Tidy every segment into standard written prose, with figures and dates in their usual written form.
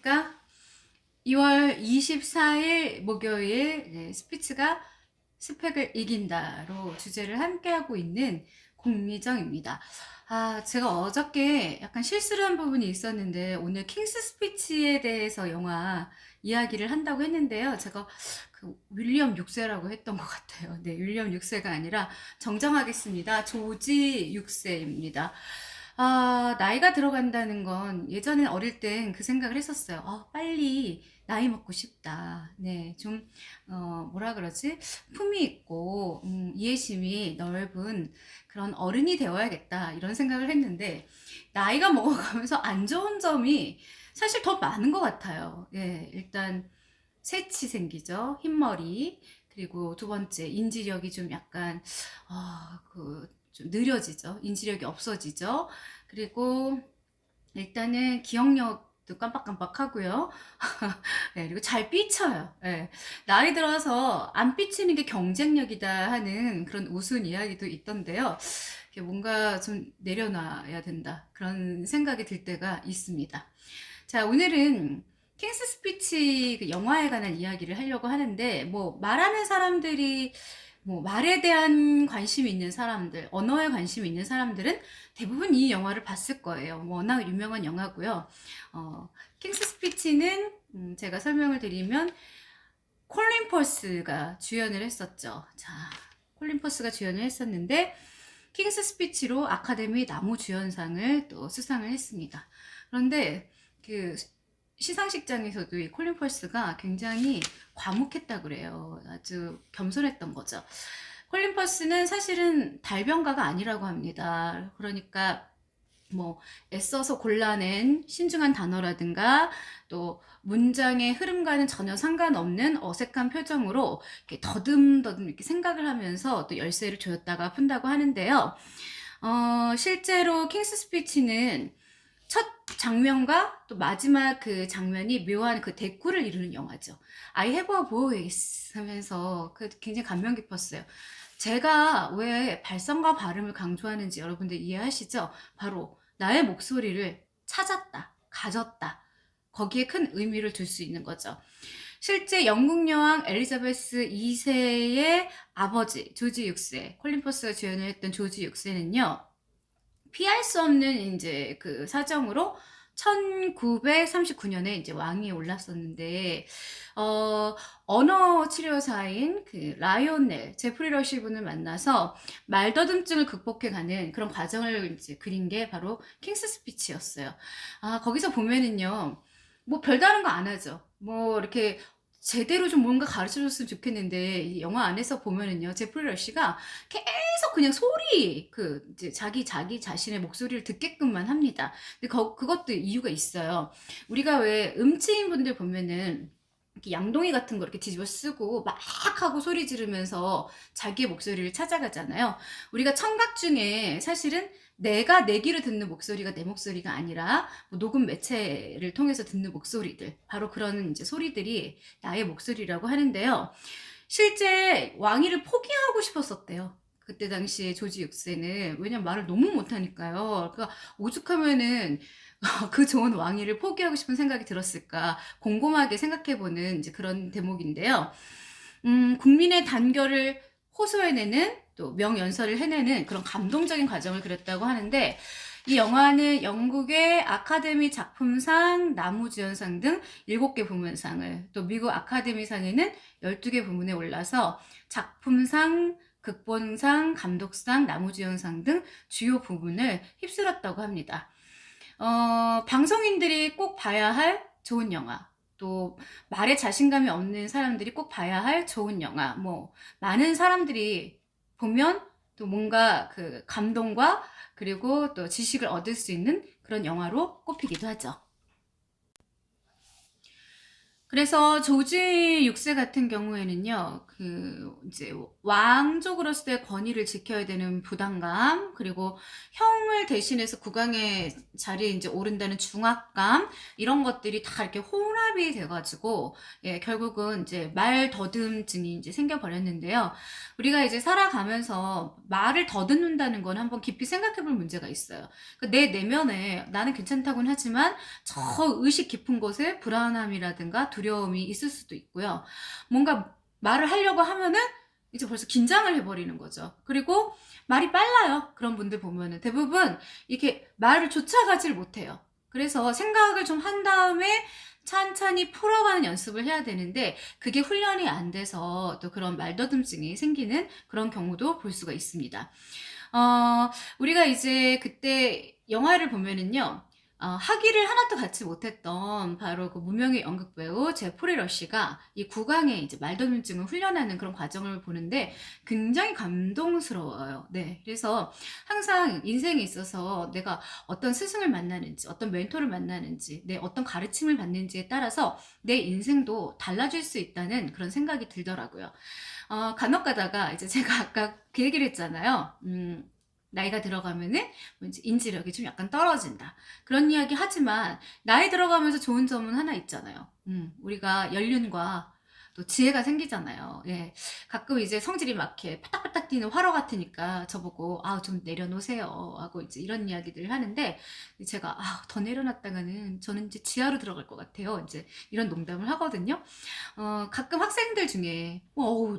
안녕하십니까? 2월 24일 목요일 스피츠가 스펙을 이긴다로 주제를 함께하고 있는 공미정입니다. 제가 어저께 약간 실수를 한 부분이 있었는데 오늘 킹스 스피치에 대해서 영화 이야기를 한다고 했는데요. 제가 그 윌리엄 6세라고 했던 것 같아요. 네, 윌리엄 6세가 아니라 정정하겠습니다. 조지 6세입니다. 나이가 들어간다는 건 예전에 어릴 땐 그 생각을 했었어요. 빨리 나이 먹고 싶다. 네, 좀, 뭐라 그러지? 품위 있고, 이해심이 넓은 그런 어른이 되어야겠다. 이런 생각을 했는데, 나이가 먹어가면서 안 좋은 점이 사실 더 많은 것 같아요. 예, 일단, 새치 생기죠. 흰머리. 그리고 두 번째, 인지력이 좀 약간, 좀 느려지죠. 인지력이 없어지죠. 그리고 일단은 기억력도 깜빡깜빡하고요. 네, 그리고 잘 삐쳐요. 네. 나이 들어서 안 삐치는 게 경쟁력이다 하는 그런 우스운 이야기도 있던데요. 뭔가 좀 내려놔야 된다. 그런 생각이 들 때가 있습니다. 자, 오늘은 킹스 스피치 그 영화에 관한 이야기를 하려고 하는데, 뭐, 말하는 사람들이, 뭐, 말에 대한 관심이 있는 사람들, 언어에 관심이 있는 사람들은 대부분 이 영화를 봤을 거예요. 워낙 유명한 영화고요. 킹스 스피치는, 제가 설명을 드리면, 콜린 퍼스가 주연을 했었죠. 자, 콜린 퍼스가 주연을 했었는데, 킹스 스피치로 아카데미 나무주연상을 또 수상을 했습니다. 그런데 그 시상식장에서도 이 콜린 펄스가 굉장히 과묵했다 그래요. 아주 겸손했던 거죠. 콜린 펄스는 사실은 달변가가 아니라고 합니다. 그러니까 뭐 애써서 골라낸 신중한 단어라든가 또 문장의 흐름과는 전혀 상관없는 어색한 표정으로 이렇게 더듬더듬 이렇게 생각을 하면서 또 열쇠를 조였다가 푼다고 하는데요. 실제로 킹스 스피치는 첫 장면과 또 마지막 그 장면이 묘한 그 대꾸를 이루는 영화죠. I have a voice 하면서 그 굉장히 감명 깊었어요. 제가 왜 발성과 발음을 강조하는지 여러분들 이해하시죠? 바로 나의 목소리를 찾았다, 가졌다. 거기에 큰 의미를 둘 수 있는 거죠. 실제 영국 여왕 엘리자베스 2세의 아버지 조지 6세, 콜린 퍼스가 주연을 했던 조지 6세는요. 피할 수 없는 이제 그 사정으로 1939년에 이제 왕위에 올랐었는데, 언어 치료사인 그 라이오넬, 제프리 러시 분을 만나서 말더듬증을 극복해가는 그런 과정을 이제 그린 게 바로 킹스 스피치였어요. 거기서 보면은요, 뭐 별다른 거 안 하죠. 뭐 이렇게 제대로 좀 뭔가 가르쳐 줬으면 좋겠는데, 이 영화 안에서 보면은요, 제프리 러시가 계속 그냥 소리, 이제 자기 자신의 목소리를 듣게끔만 합니다. 근데 그것도 이유가 있어요. 우리가 왜 음치인 분들 보면은, 이렇게 양동이 같은 거 이렇게 뒤집어 쓰고 막 하고 소리 지르면서 자기의 목소리를 찾아가잖아요. 우리가 청각 중에 사실은 내가 내 귀로 듣는 목소리가 내 목소리가 아니라 뭐 녹음 매체를 통해서 듣는 목소리들, 바로 그런 이제 소리들이 나의 목소리라고 하는데요. 실제 왕위를 포기하고 싶었었대요. 그때 당시에 조지 6세는. 왜냐면 말을 너무 못하니까요. 그러니까 오죽하면은 그 좋은 왕위를 포기하고 싶은 생각이 들었을까 곰곰하게 생각해보는 이제 그런 대목인데요. 국민의 단결을 호소해내는 또 명연설을 해내는 그런 감동적인 과정을 그렸다고 하는데, 이 영화는 영국의 아카데미 작품상, 나무주연상 등 7개 부문상을, 또 미국 아카데미상에는 12개 부문에 올라서 작품상, 극본상, 감독상, 나무주연상 등 주요 부문을 휩쓸었다고 합니다. 방송인들이 꼭 봐야 할 좋은 영화, 또 말에 자신감이 없는 사람들이 꼭 봐야 할 좋은 영화, 뭐 많은 사람들이 보면 또 뭔가 그 감동과 그리고 또 지식을 얻을 수 있는 그런 영화로 꼽히기도 하죠. 그래서 조지 6세 같은 경우에는요, 이제 왕족으로서 의 권위를 지켜야 되는 부담감, 그리고 형을 대신해서 국왕의 자리에 이제 오른다는 중압감, 이런 것들이 다 이렇게 혼합이 돼가지고, 예, 결국은 이제 말 더듬증이 이제 생겨버렸는데요. 우리가 이제 살아가면서 말을 더듬는다는 건 한번 깊이 생각해 볼 문제가 있어요. 내 내면에 나는 괜찮다고는 하지만 저 의식 깊은 곳에 불안함이라든가 두려움이 있을 수도 있고요. 뭔가 말을 하려고 하면은 이제 벌써 긴장을 해버리는 거죠. 그리고 말이 빨라요. 그런 분들 보면은 대부분 이렇게 말을 쫓아가질 못해요. 그래서 생각을 좀 한 다음에 찬찬히 풀어가는 연습을 해야 되는데 그게 훈련이 안 돼서 또 그런 말더듬증이 생기는 그런 경우도 볼 수가 있습니다. 우리가 이제 그때 영화를 보면은요, 학위를 하나도 갖지 못했던 바로 그 무명의 연극배우 제프리 러시가 이 국왕의 이제 말더듬증을 훈련하는 그런 과정을 보는데 굉장히 감동스러워요. 네. 그래서 항상 인생에 있어서 내가 어떤 스승을 만나는지, 어떤 멘토를 만나는지, 내 어떤 가르침을 받는지에 따라서 내 인생도 달라질 수 있다는 그런 생각이 들더라고요. 간혹 가다가 이제 제가 아까 그 얘기를 했잖아요. 나이가 들어가면은 뭐 이제 인지력이 좀 약간 떨어진다. 그런 이야기 하지만 나이 들어가면서 좋은 점은 하나 있잖아요. 우리가 연륜과 또 지혜가 생기잖아요. 예. 가끔 이제 성질이 막 이렇게 파닥파닥 뛰는 화로 같으니까 저보고 좀 내려놓으세요 하고 이제 이런 이야기들을 하는데 제가 더 내려놨다가는 저는 이제 지하로 들어갈 것 같아요. 이제 이런 농담을 하거든요. 가끔 학생들 중에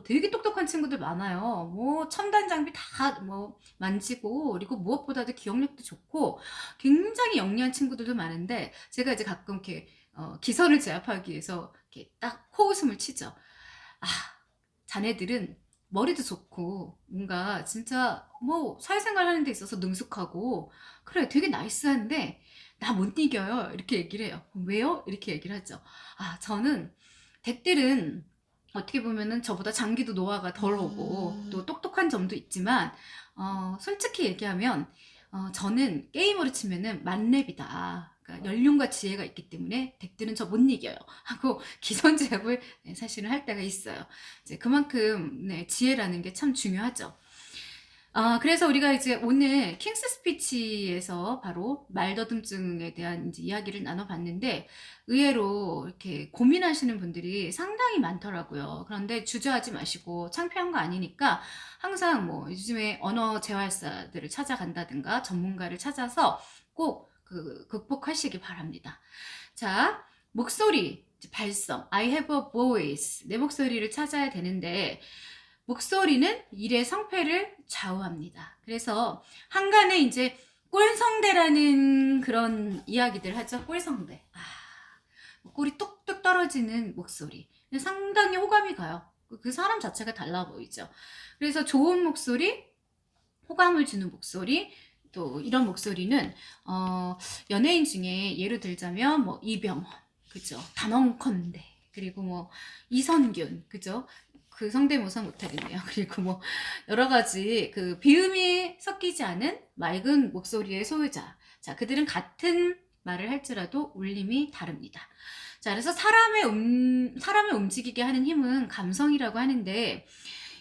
되게 똑똑한 친구들 많아요. 뭐 첨단 장비 다 뭐 만지고 그리고 무엇보다도 기억력도 좋고 굉장히 영리한 친구들도 많은데 제가 이제 가끔 이렇게 기선을 제압하기 위해서 이렇게 딱 코웃음을 치죠. 자네들은 머리도 좋고 뭔가 진짜 뭐 사회생활 하는 데 있어서 능숙하고 그래 되게 나이스한데 나 못 이겨요 이렇게 얘기를 해요. 왜요? 이렇게 얘기를 하죠. 저는 댁들은 어떻게 보면은 저보다 장기도 노화가 덜 오고 또 똑똑한 점도 있지만 솔직히 얘기하면 저는 게임으로 치면은 만렙이다. 그러니까 연륜과 지혜가 있기 때문에 덱들은 저 못 이겨요 하고 기선제압을 사실은 할 때가 있어요. 이제 그만큼 네, 지혜라는 게 참 중요하죠. 그래서 우리가 이제 오늘 킹스 스피치에서 바로 말더듬증에 대한 이제 이야기를 나눠봤는데 의외로 이렇게 고민하시는 분들이 상당히 많더라고요. 그런데 주저하지 마시고 창피한 거 아니니까 항상 뭐 요즘에 언어 재활사들을 찾아간다든가 전문가를 찾아서 꼭 극복하시기 바랍니다. 자, 목소리, 발성, I have a voice. 내 목소리를 찾아야 되는데 목소리는 일의 성패를 좌우합니다. 그래서 한간에 이제 꼴성대라는 그런 이야기들 하죠. 꼴성대. 꼴이 뚝뚝 떨어지는 목소리. 상당히 호감이 가요. 그 사람 자체가 달라 보이죠. 그래서 좋은 목소리, 호감을 주는 목소리, 또 이런 목소리는 연예인 중에 예를 들자면 뭐 이병헌, 그죠? 단언컨대, 그리고 뭐 이선균, 그죠? 그 성대모사 못하겠네요. 그리고 뭐 여러 가지 그 비음이 섞이지 않은 맑은 목소리의 소유자. 자, 그들은 같은 말을 할지라도 울림이 다릅니다. 자, 그래서 사람을 움직이게 하는 힘은 감성이라고 하는데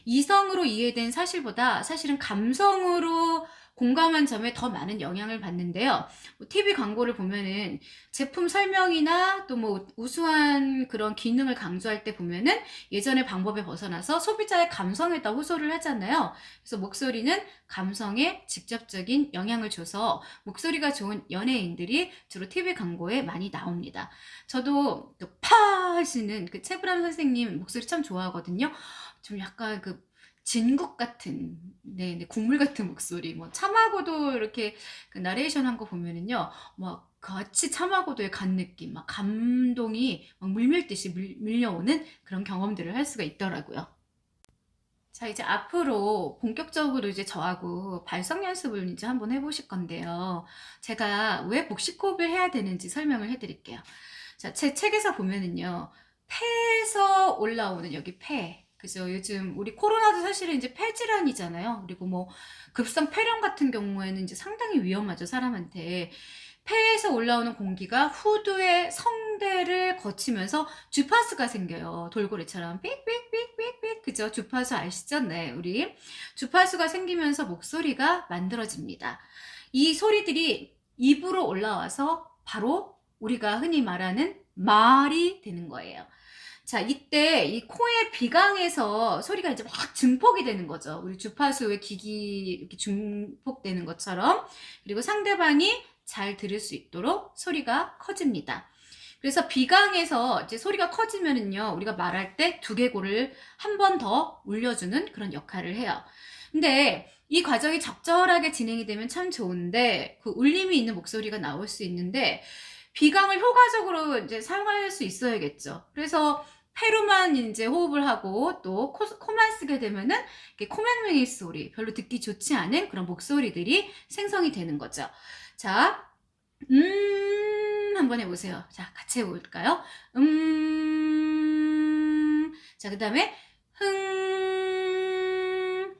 이성으로 이해된 사실보다 사실은 감성으로 공감한 점에 더 많은 영향을 받는데요. TV 광고를 보면은 제품 설명이나 또 뭐 우수한 그런 기능을 강조할 때 보면은 예전의 방법에 벗어나서 소비자의 감성에다 호소를 하잖아요. 그래서 목소리는 감성에 직접적인 영향을 줘서 목소리가 좋은 연예인들이 주로 TV 광고에 많이 나옵니다. 저도 파 하시는 그 최불암 선생님 목소리 참 좋아하거든요. 좀 약간 그 진국 같은, 네, 국물 같은 목소리. 뭐 참하고도 이렇게 그 나레이션 한 거 보면은요, 막 같이 참하고도에 간 느낌, 막 감동이 막 물밀듯이 밀려오는 그런 경험들을 할 수가 있더라고요. 자, 이제 앞으로 본격적으로 이제 저하고 발성 연습을 이제 한번 해보실 건데요. 제가 왜 복식호흡을 해야 되는지 설명을 해드릴게요. 자, 제 책에서 보면은요, 폐에서 올라오는 여기 폐. 그죠? 요즘 우리 코로나도 사실은 이제 폐질환이잖아요. 그리고 뭐 급성 폐렴 같은 경우에는 이제 상당히 위험하죠, 사람한테. 폐에서 올라오는 공기가 후두의 성대를 거치면서 주파수가 생겨요. 돌고래처럼 삑삑삑삑삑. 그죠? 주파수 아시죠? 네, 우리 주파수가 생기면서 목소리가 만들어집니다. 이 소리들이 입으로 올라와서 바로 우리가 흔히 말하는 말이 되는 거예요. 자, 이때 이 코의 비강에서 소리가 이제 막 증폭이 되는 거죠. 우리 주파수의 기기 이렇게 증폭되는 것처럼. 그리고 상대방이 잘 들을 수 있도록 소리가 커집니다. 그래서 비강에서 이제 소리가 커지면은요, 우리가 말할 때 두개골을 한 번 더 울려주는 그런 역할을 해요. 근데 이 과정이 적절하게 진행이 되면 참 좋은데, 그 울림이 있는 목소리가 나올 수 있는데, 비강을 효과적으로 이제 사용할 수 있어야겠죠. 그래서 폐로만 이제 호흡을 하고 또 코만 쓰게 되면은 코맹맹이 소리, 별로 듣기 좋지 않은 그런 목소리들이 생성이 되는 거죠. 자, 한번 해보세요. 자, 같이 해볼까요? 자, 그 다음에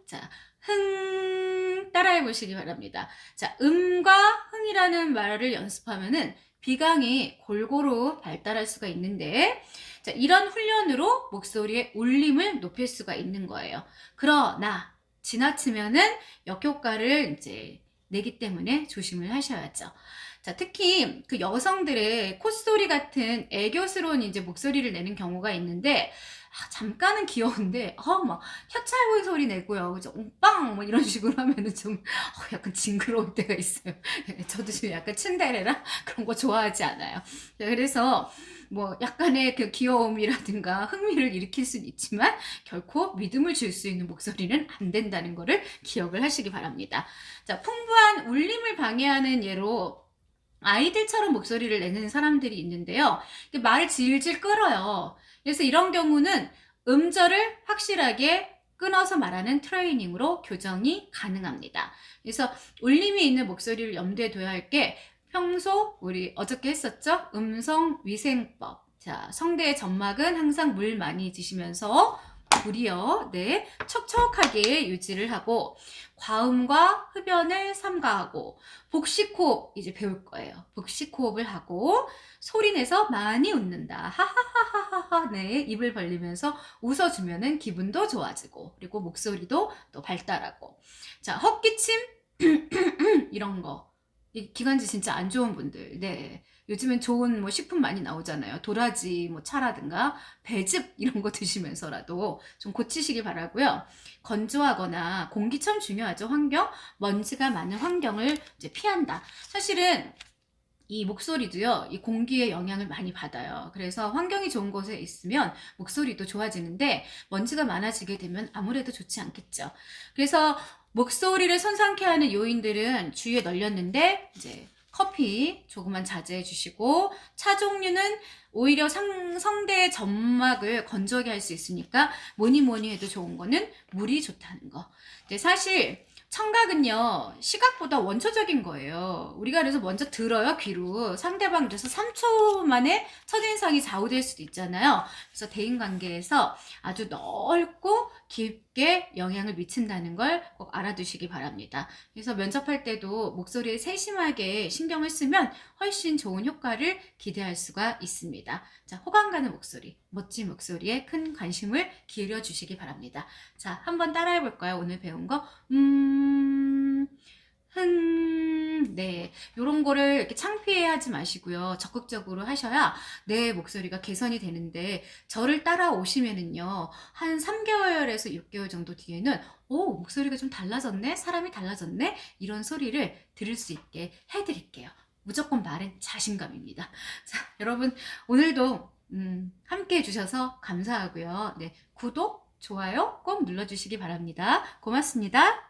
자, 따라해 보시기 바랍니다. 자, 음과 흥이라는 말을 연습하면은 비강이 골고루 발달할 수가 있는데, 자, 이런 훈련으로 목소리의 울림을 높일 수가 있는 거예요. 그러나 지나치면은 역효과를 이제 내기 때문에 조심을 하셔야죠. 자, 특히 그 여성들의 콧소리 같은 애교스러운 이제 목소리를 내는 경우가 있는데, 잠깐은 귀여운데, 막 혀찰구이 소리 내고요. 그죠? 옹빵! 뭐 이런 식으로 하면은 좀, 약간 징그러울 때가 있어요. 저도 지금 약간 츤데레라 그런 거 좋아하지 않아요. 그래서 뭐 약간의 그 귀여움이라든가 흥미를 일으킬 수는 있지만, 결코 믿음을 줄 수 있는 목소리는 안 된다는 거를 기억을 하시기 바랍니다. 자, 풍부한 울림을 방해하는 예로, 아이들처럼 목소리를 내는 사람들이 있는데요. 말을 질질 끌어요. 그래서 이런 경우는 음절을 확실하게 끊어서 말하는 트레이닝으로 교정이 가능합니다. 그래서 울림이 있는 목소리를 염두에 둬야 할 게, 평소 우리 어저께 했었죠? 음성위생법. 자, 성대의 점막은 항상 물 많이 드시면서 물이요, 네, 촉촉하게 유지를 하고, 과음과 흡연을 삼가하고, 복식호흡 이제 배울 거예요. 복식호흡을 하고, 소리내서 많이 웃는다. 하하하하하. 네, 입을 벌리면서 웃어주면은 기분도 좋아지고, 그리고 목소리도 또 발달하고. 자, 헛기침 이런 거. 이 기관지 진짜 안 좋은 분들, 네. 요즘엔 좋은 뭐 식품 많이 나오잖아요. 도라지 뭐 차라든가 배즙 이런 거 드시면서라도 좀 고치시기 바라고요. 건조하거나 공기 참 중요하죠. 환경, 먼지가 많은 환경을 이제 피한다. 사실은 이 목소리도요, 이 공기의 영향을 많이 받아요. 그래서 환경이 좋은 곳에 있으면 목소리도 좋아지는데, 먼지가 많아지게 되면 아무래도 좋지 않겠죠. 그래서 목소리를 손상케 하는 요인들은 주위에 널렸는데, 이제 커피 조금만 자제해 주시고, 차 종류는 오히려 성대의 점막을 건조하게 할 수 있으니까 뭐니 뭐니 해도 좋은 거는 물이 좋다는 거. 근데 사실 청각은요, 시각보다 원초적인 거예요. 우리가 그래서 먼저 들어요, 귀로. 상대방 그래서 3초 만에 첫인상이 좌우될 수도 있잖아요. 그래서 대인관계에서 아주 넓고 깊게 영향을 미친다는 걸 꼭 알아두시기 바랍니다. 그래서 면접할 때도 목소리에 세심하게 신경을 쓰면 훨씬 좋은 효과를 기대할 수가 있습니다. 자, 호감 가는 목소리, 멋진 목소리에 큰 관심을 기울여 주시기 바랍니다. 자, 한번 따라해 볼까요? 오늘 배운 거. 네. 요런 거를 이렇게 창피해 하지 마시고요. 적극적으로 하셔야 내 목소리가 개선이 되는데, 저를 따라오시면은요, 한 3개월에서 6개월 정도 뒤에는, 목소리가 좀 달라졌네? 사람이 달라졌네? 이런 소리를 들을 수 있게 해드릴게요. 무조건 말은 자신감입니다. 자, 여러분, 오늘도, 함께 해주셔서 감사하고요. 네. 구독, 좋아요 꼭 눌러주시기 바랍니다. 고맙습니다.